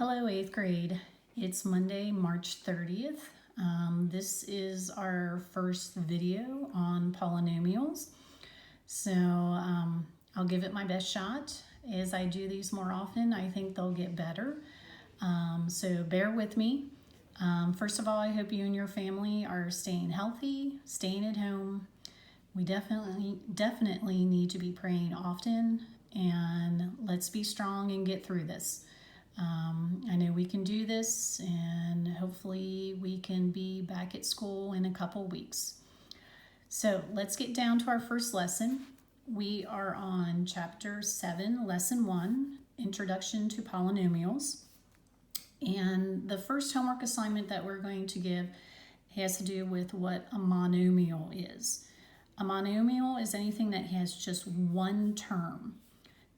Hello, 8th grade. It's Monday, March 30th. This is our first video on polynomials. So I'll give it my best shot. As I do these more often, I think they'll get better. So bear with me. First of all, I hope you and your family are staying healthy, staying at home. We definitely need to be praying often, and let's be strong and get through this. I know we can do this, and hopefully we can be back at school in a couple weeks. So let's get down to our first lesson. We are on Chapter 7, Lesson 1, Introduction to Polynomials. And the first homework assignment that we're going to give has to do with what a monomial is. A monomial is anything that has just one term.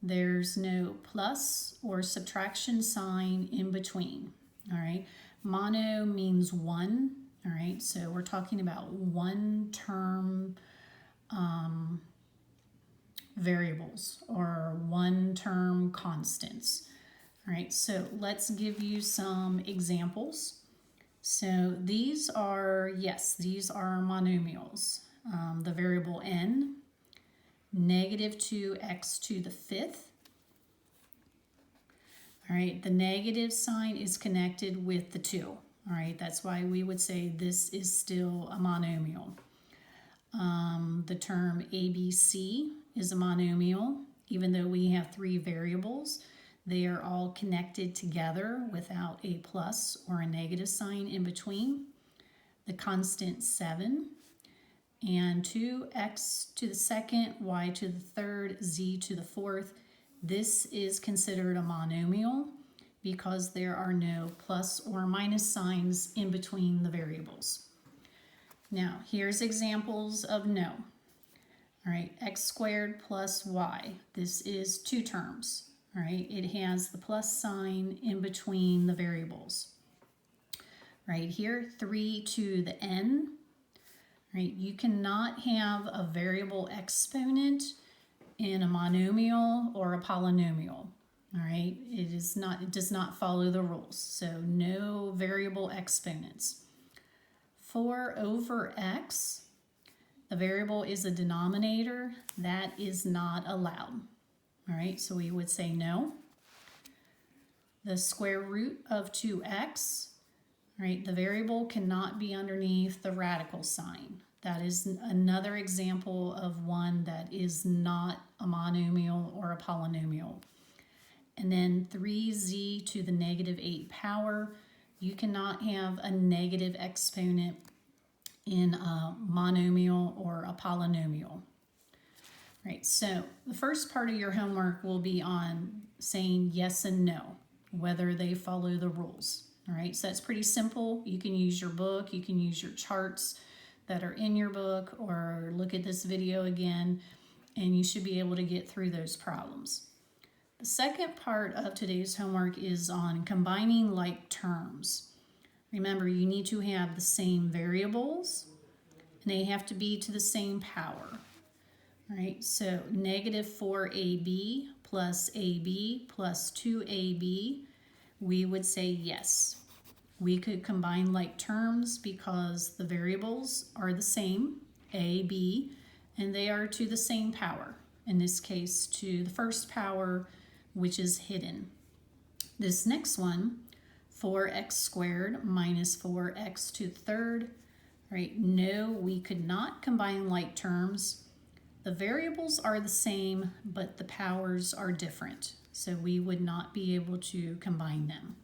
There's no plus or subtraction sign in between, all right? Mono means one, all right? So we're talking about one term variables or one term constants, all right? So let's give you some examples. So these are monomials. The variable n, negative 2x to the fifth. All right, the negative sign is connected with the 2. All right, that's why we would say this is still a monomial. The term ABC is a monomial. Even though we have 3 variables, they are all connected together without a plus or a negative sign in between. The constant 7. And 2x to the second, y to the third, z to the fourth. This is considered a monomial because there are no plus or minus signs in between the variables. Now, here's examples of no. All right, x squared plus y. This is 2 terms. All right, it has the plus sign in between the variables. Right here, 3 to the n. Right, you cannot have a variable exponent in a monomial or a polynomial. All right, it does not follow the rules. So no variable exponents. 4 over x, the variable is a denominator. That is not allowed. All right, so we would say no. The square root of 2x. Right, the variable cannot be underneath the radical sign. That is another example of one that is not a monomial or a polynomial. And then 3z to the negative 8 power. You cannot have a negative exponent in a monomial or a polynomial. Right, so the first part of your homework will be on saying yes and no, whether they follow the rules. All right, so that's pretty simple. You can use your book, you can use your charts that are in your book, or look at this video again, and you should be able to get through those problems. The second part of today's homework is on combining like terms. Remember, you need to have the same variables, and they have to be to the same power. All right, so negative 4ab plus ab plus 2ab, we would say yes. We could combine like terms because the variables are the same, a, b, and they are to the same power. In this case, to the first power, which is hidden. This next one, 4x squared minus 4x to the third. Right? No, we could not combine like terms. The variables are the same, but the powers are different. So we would not be able to combine them.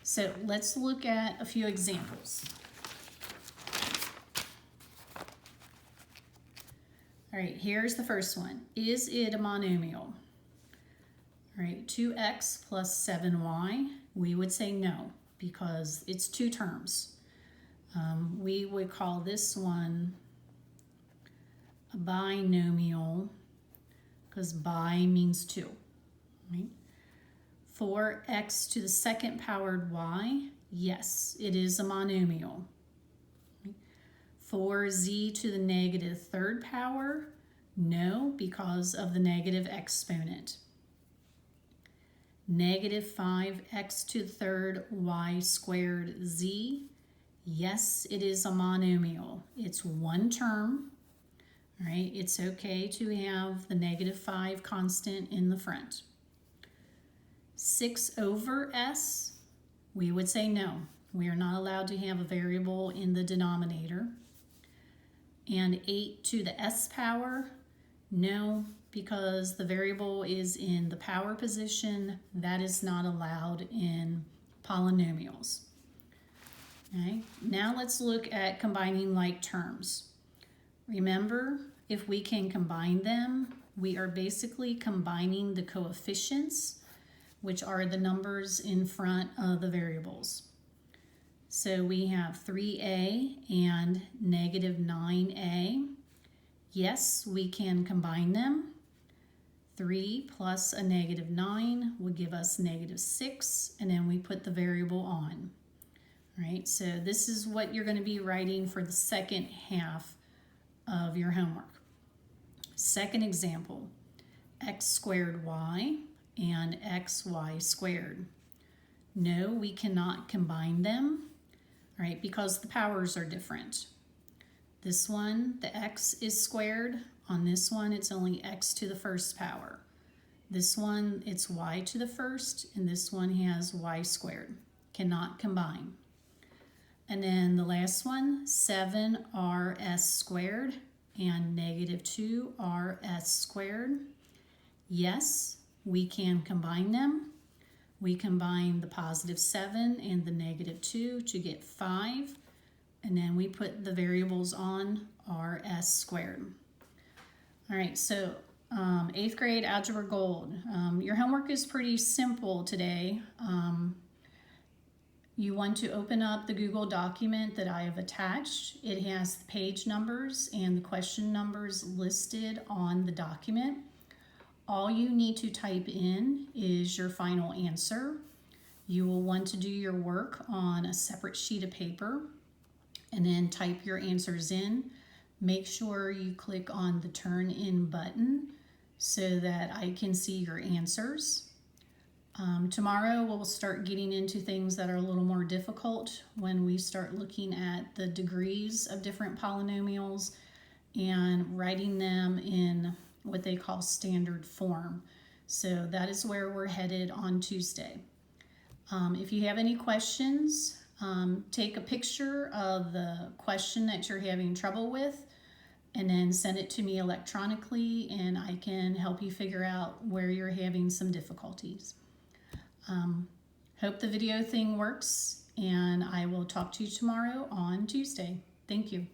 So let's look at a few examples. All right, here's the first one. Is it a monomial? All right, 2x plus 7y. We would say no, because it's 2 terms. We would call this one a binomial, because bi means 2. Right? 4x to the second powered y, yes, it is a monomial. 4z to the negative third power, no, because of the negative exponent. Negative 5x to the third y squared z. Yes, it is a monomial. It's one term. All right, it's okay to have the negative 5 constant in the front. 6 over s, we would say no. We are not allowed to have a variable in the denominator. And 8 to the s power, no, because the variable is in the power position. That is not allowed in polynomials. Okay, now let's look at combining like terms. Remember, if we can combine them, we are basically combining the coefficients, which are the numbers in front of the variables. So we have 3a and negative 9a. Yes, we can combine them. 3 plus a negative 9 would give us negative 6, and then we put the variable on. All right, so this is what you're going to be writing for the second half of your homework. Second example, x squared y and xy squared. No, we cannot combine them, all right, because the powers are different. This one, the x is squared. On this one, it's only x to the first power. This one, it's y to the first, and this one has y squared. Cannot combine. And then the last one, 7rs squared and negative 2rs squared. Yes, we can combine them. We combine the positive 7 and the negative 2 to get 5. And then we put the variables on rs squared. All right, so 8th grade Algebra Gold. Your homework is pretty simple today. You want to open up the Google document that I have attached. It has the page numbers and the question numbers listed on the document. All you need to type in is your final answer. You will want to do your work on a separate sheet of paper and then type your answers in. Make sure you click on the Turn In button so that I can see your answers. Tomorrow we'll start getting into things that are a little more difficult when we start looking at the degrees of different polynomials and writing them in what they call standard form. So that is where we're headed on Tuesday. If you have any questions, take a picture of the question that you're having trouble with and then send it to me electronically, and I can help you figure out where you're having some difficulties. Hope the video thing works, and I will talk to you tomorrow on Tuesday. Thank you.